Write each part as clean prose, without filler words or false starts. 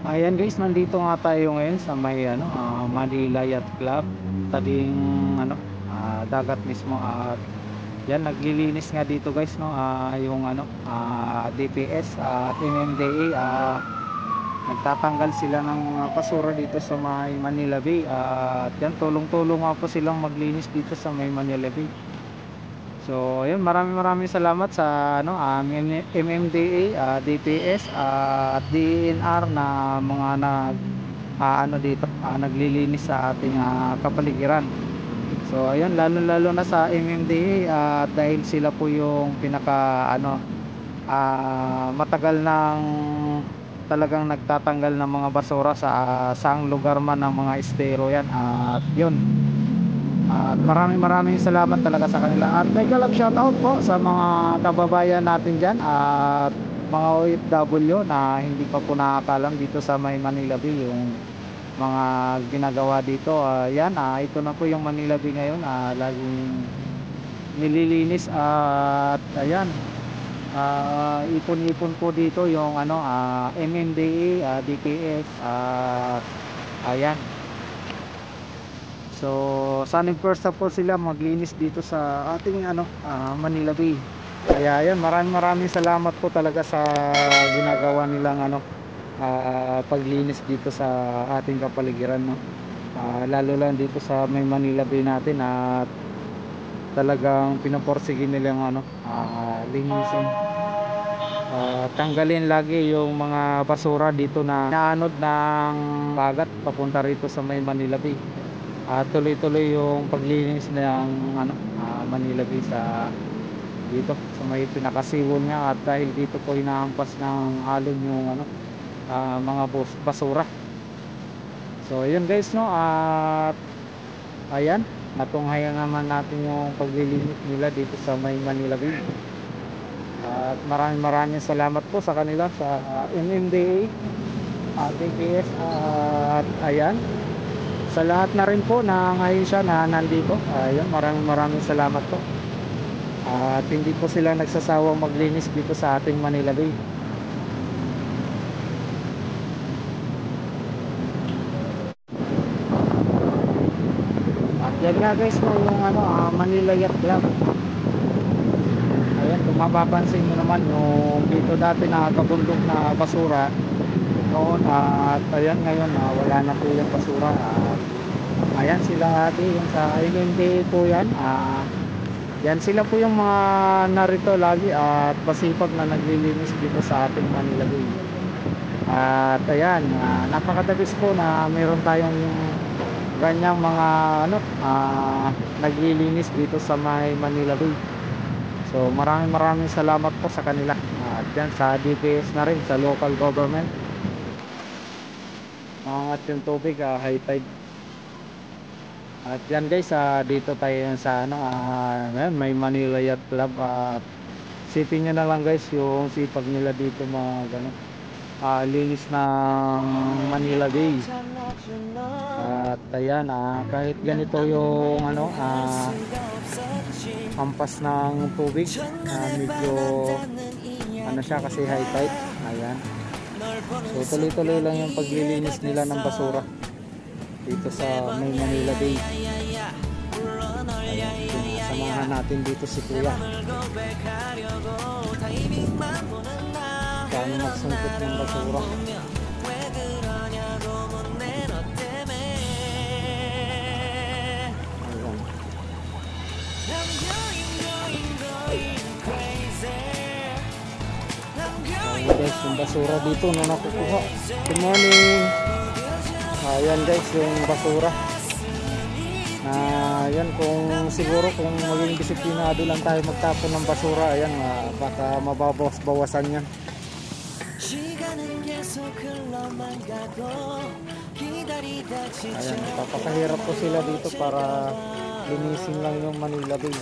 Ayan guys, nandito nga tayo ngayon sa may Manila Yacht Club, tabing ano, dagat mismo. At yan, naglilinis nga dito guys, no, yung DPS at MMDA. Nagtatanggal sila ng mga basura dito sa may Manila Bay. At yan, tulong-tulong nga po silang maglinis dito sa may Manila Bay. So ayun, maraming salamat sa MMDA, DPS, at DENR na mga dito, naglilinis sa ating kapaligiran. So ayun, lalo na sa MMDA, dahil sila po yung pinaka matagal ng talagang nagtatanggal ng mga basura sa saang lugar man ng mga estero yan. At yun, at maraming salamat talaga sa kanila. At may galap shoutout po sa mga kababayan natin dyan at mga OFW na hindi pa po nakakalam dito sa may Manila Bay yung mga ginagawa dito. Ito na po yung Manila Bay ngayon, laging nililinis. At ayan, ipon-ipon po dito yung MMDA, DPS, ayan. So sana first po sila maglinis dito sa ating Manila Bay. Kaya yan, maraming salamat po talaga sa ginagawa nilang paglinis dito sa ating kapaligiran, no. Lalo lang dito sa may Manila Bay natin, at talagang pinaporsige nilang linisin, tanggalin lagi yung mga basura dito na naanod ng bagat papunta rito sa may Manila Bay. Tuloy-tuloy yung paglinis ng Manila Bay sa dito sa may pinakasiwon nga, at dahil dito po inahampas ng alon yung mga basura. So ayun guys, no, at ayan, natunghayan naman natin yung paglilinis nila dito sa may Manila Bay. At maraming salamat po sa kanila, sa MMDA, DPS, at ayan, sa lahat na rin po na ngayon siya na nandito. Ayun, maraming salamat po. At hindi po sila nagsasawang maglinis dito sa ating Manila Bay. At yan nga guys, no, yung Manila Yacht Club. Ayan, kung mapapansin nyo naman yung dito dati nakakabundok na basura noon, at ayan ngayon wala na po yung basura. Ayan sila yung sa MMDA po yan. Yan sila po yung mga narito lagi at pasipag na naglilinis dito sa ating Manila Bay. At ayan, napakadabis po na meron tayong ganyang mga naglilinis dito sa may Manila Bay. So maraming salamat po sa kanila. At yan sa DPS na rin, sa local government. Mangat yung tubig, high tide. At yan guys, dito tayo sa may Manila Yacht Club. Sipin nyo na lang guys yung sipag nila dito linis ng Manila Bay. At ayan, kahit ganito yung ampas ng tubig, medyo siya kasi high tide. Ayan, so tuloy lang yung paglilinis nila ng basura dito sa may Manila Bay. Ayan, samahan natin dito si Kuya paano magsungkit ng basura. Ayan guys, yung basura dito na nakukuha. Good morning. Ayan guys, yung basura na yan, kung siguro kung maging disiplinado lang tayo magtapon ng basura, ayan, baka mababawas-bawasan yan. Ayan, papakahirap po sila dito para linisin lang yung Manila Bay.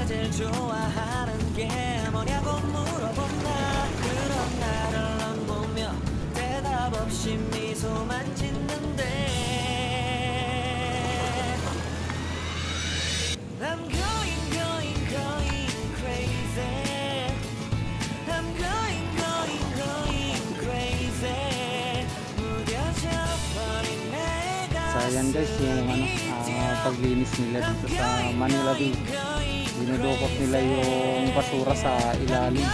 제일 좋아하는 게 뭐냐고 물어본다. 그런 나를 넌 보며 대답 없이 미소만 짓는데 I'm going crazy I'm going crazy 무뎌져 버린 내 So ayan guys, yung paglinis nila dito sa Manila Bay. Dinudukot nila yung basura sa ilalim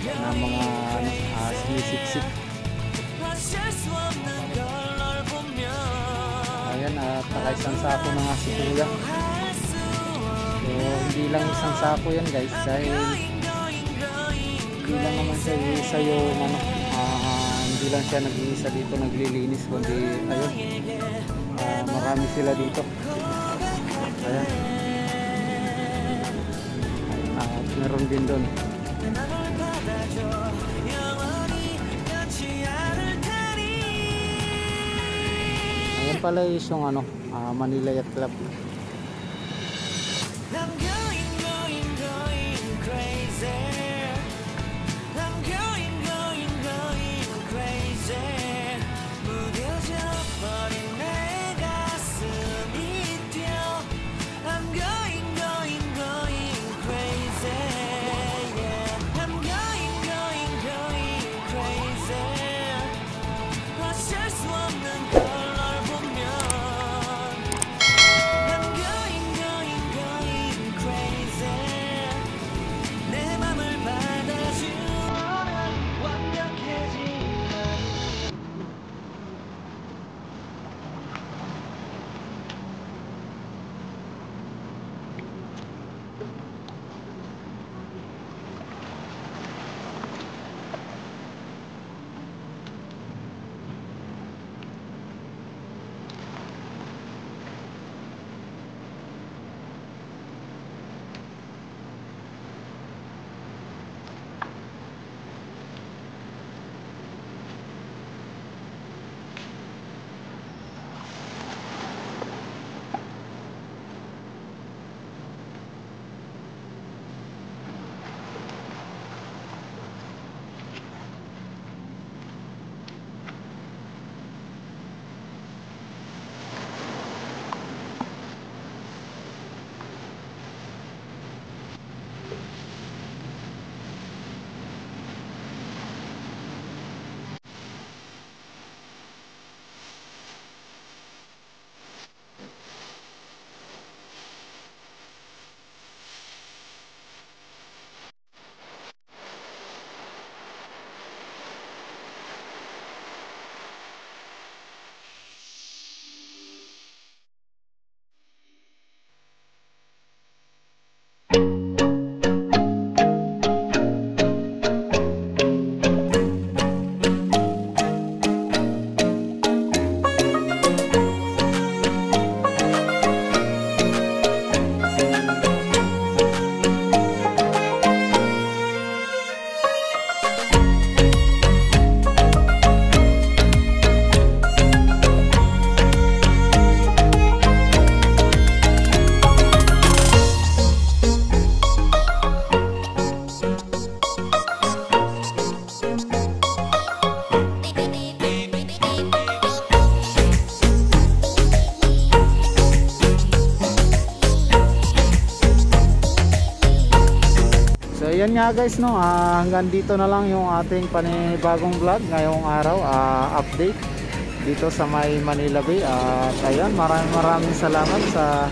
na mga sinisip-sip. Ayan, at nakaisang sako na nga si Kuya. So hindi lang isang sako yan guys, dahil hindi lang naman siya isa yung hindi lang siya nag-iisa dito naglilinis, kundi ayun, marami sila dito. Ayan, at meron din doon. Ayan pala yung Manila Yacht Club. I'm going crazy I'm going crazy 무뎌져 버린 내 가슴이 뛰어 I'm going crazy yeah I'm going crazy 어쩔 수 없는 걸 널 보면 I'm going crazy 내 맘을 받아주면 완벽해지는 Ayan nga guys, hanggang dito na lang yung ating panibagong vlog ngayong araw, update dito sa may Manila Bay. At ayan, maraming salamat sa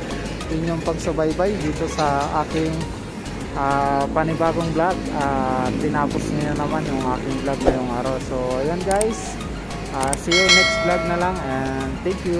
inyong pagsubaybay dito sa aking panibagong vlog. Tinapos niyo naman yung aking vlog ngayong araw. So ayan guys, see you next vlog na lang, and thank you.